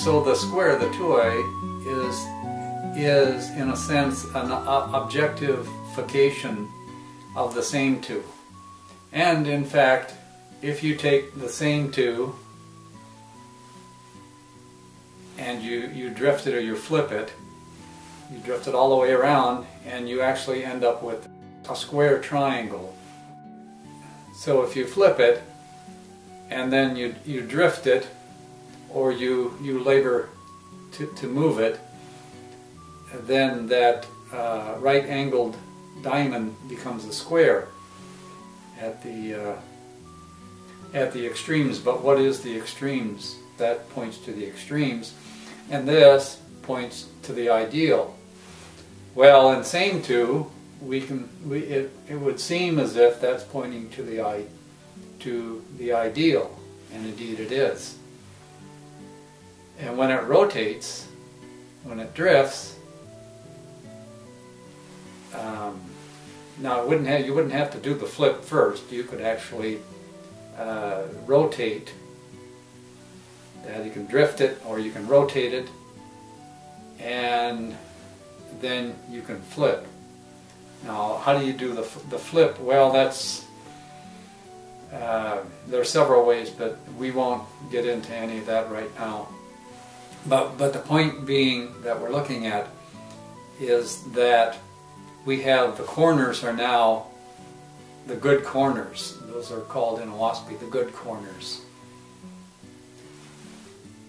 so the square, the tuoi, is in a sense an objectification of the same two. And in fact, if you take the same two and you drift it or you flip it, you drift it all the way around and you actually end up with a square triangle. So if you flip it and then you drift it or you labor to move it, then that right-angled diamond becomes a square at the extremes. But what is the extremes? That points to the extremes, and points to the ideal. Well, in same two, it would seem as if that's pointing to the ideal, and indeed it is. And when it rotates, when it drifts, now you wouldn't have to do the flip first. You could actually rotate that. You can drift it or you can rotate it, and then you can flip. Now, how do you do the flip? Well, there are several ways, but we won't get into any of that right now. But the point being that we're looking at is that we have the corners are now the good corners. Those are called in Oahspe the good corners.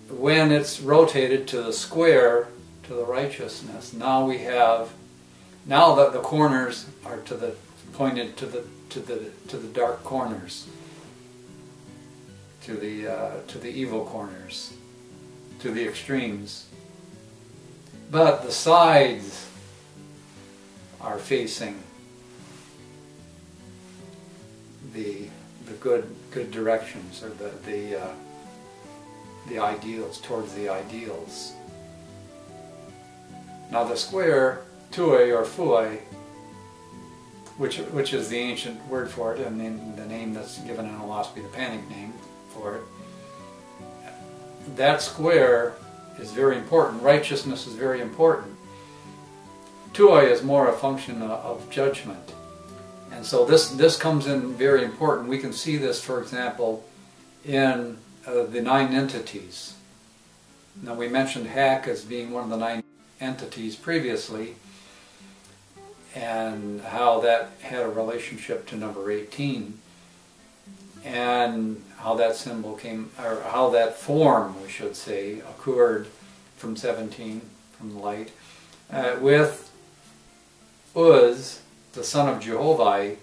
When it's rotated to the square, to the righteousness, now that the corners are pointed to the dark corners, to the evil corners, to the extremes. But the sides are facing the good directions, or the ideals, towards the ideals. Now the square, tuoi or fuoi, which is the ancient word for it, and the name that's given in Oahspe, the panic name for it, that square is very important. Righteousness is very important. Tuoi is more a function of judgment. And so this comes in very important. We can see this, for example, in the 9 entities. Now we mentioned Hak as being one of the 9 entities previously, and how that had a relationship to number 18, and how that symbol came, or how that form, we should say, occurred from 17, from the light, with Uz, the son of Jehovah.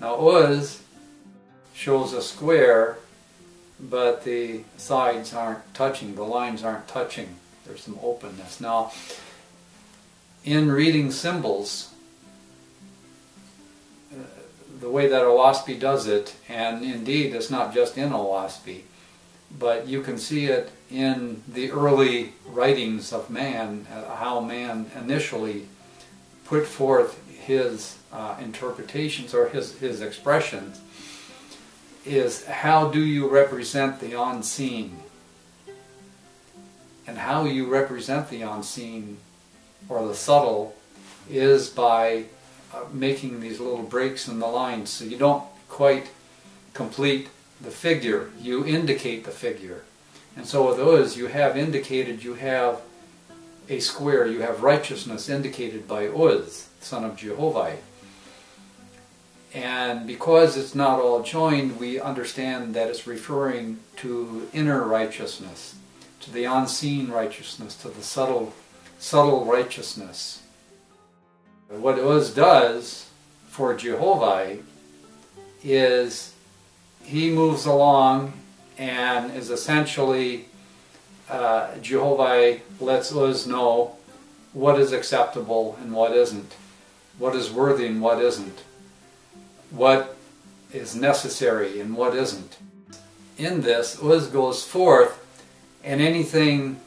Now Uz shows a square, but the sides aren't touching, the lines aren't touching. There's some openness. Now, in reading symbols, the way that Oahspe does it, and indeed it's not just in Oahspe, but you can see it in the early writings of man, how man initially put forth his interpretations or his expressions, is how do you represent the unseen? And how you represent the unseen, or the subtle, is by making these little breaks in the lines, so you don't quite complete the figure, you indicate the figure. And so with those, you have indicated, you have a square, you have righteousness indicated by Uz, son of Jehovah. And because it's not all joined, we understand that it's referring to inner righteousness, to the unseen righteousness, to the subtle righteousness. What Uz does for Jehovah is he moves along and is essentially, Jehovah lets Uz know what is acceptable and what isn't, what is worthy and what isn't, what is necessary and what isn't. In this, Uz goes forth, and anything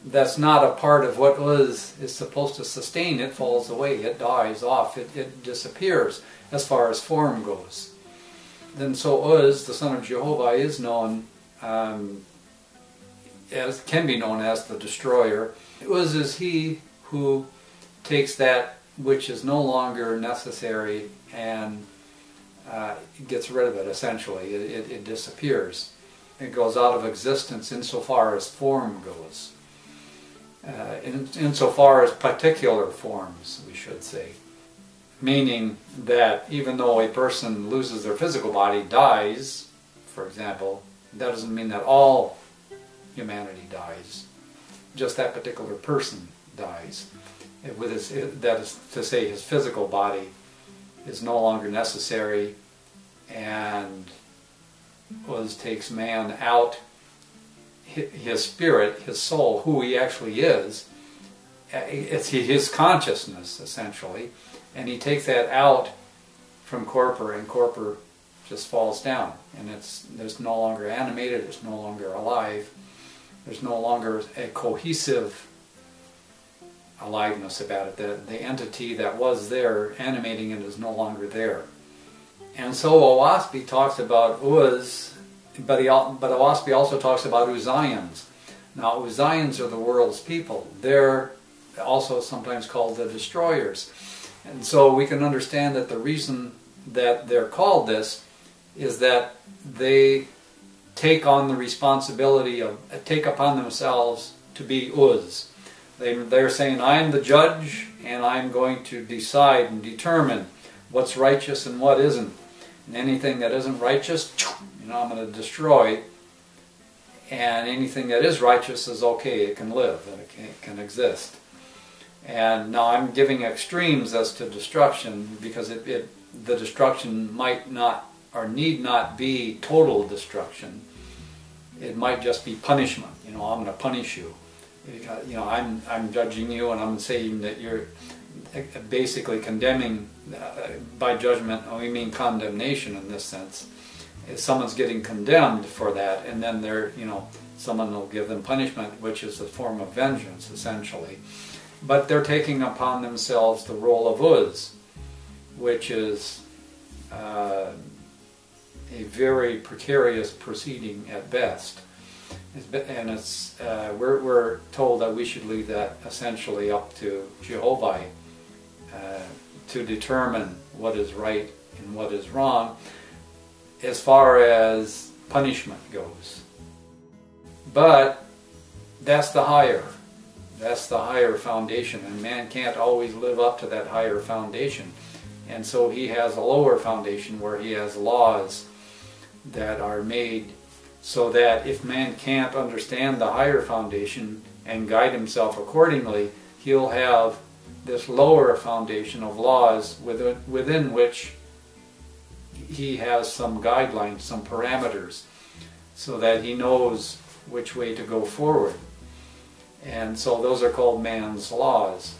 that's not a part of what Uz is supposed to sustain, it falls away, it dies off, it disappears as far as form goes. Then so Uz, the son of Jehovah, is known can be known as the destroyer. Uz is he who takes that which is no longer necessary and gets rid of it, essentially. It disappears. It goes out of existence insofar as form goes. Insofar as particular forms, we should say. Meaning that even though a person loses their physical body, dies, for example, that doesn't mean that all humanity dies. Just that particular person dies. That is to say, his physical body is no longer necessary, and Uz takes man out, his spirit, his soul, who he actually is. It's his consciousness, essentially, and he takes that out from Corpor, and Corpor just falls down, and there's no longer animated, it's no longer alive, there's no longer a cohesive aliveness about it. The entity that was there animating it is no longer there. And so Oahspe talks about Uz, but Oahspe also talks about Uzzians. Now Uzzians are the world's people. They're also sometimes called the destroyers. And so we can understand that the reason that they're called this is that they take on the responsibility of, take upon themselves to be Uz. They're saying, I'm the judge, and I'm going to decide and determine what's righteous and what isn't. And anything that isn't righteous, I'm going to destroy. And anything that is righteous is okay, it can live, and it can exist. And now I'm giving extremes as to destruction, because the destruction might not or need not be total destruction. It might just be punishment. I'm going to punish you. I'm judging you, and I'm saying that you're basically condemning. By judgment, we mean condemnation in this sense. If someone's getting condemned for that, and then someone will give them punishment, which is a form of vengeance, essentially. But they're taking upon themselves the role of Uz, which is a very precarious proceeding at best. And we're told that we should leave that essentially up to Jehovah to determine what is right and what is wrong as far as punishment goes. But that's the higher foundation, and man can't always live up to that higher foundation. And so he has a lower foundation where he has laws that are made so that if man can't understand the higher foundation and guide himself accordingly, he'll have this lower foundation of laws within which he has some guidelines, some parameters, so that he knows which way to go forward. And so those are called man's laws.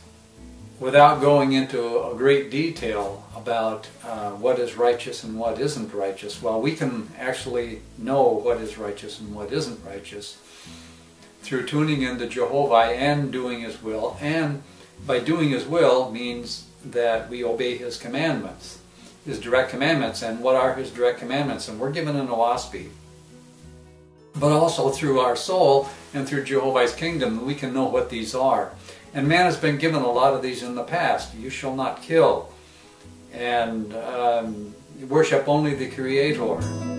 Without going into a great detail about what is righteous and what isn't righteous, well, we can actually know what is righteous and what isn't righteous through tuning into Jehovah and doing His will. And by doing His will means that we obey His commandments, His direct commandments. And what are His direct commandments? And we're given in Oahspe. But also through our soul and through Jehovah's kingdom, we can know what these are. And man has been given a lot of these in the past. You shall not kill. And worship only the Creator.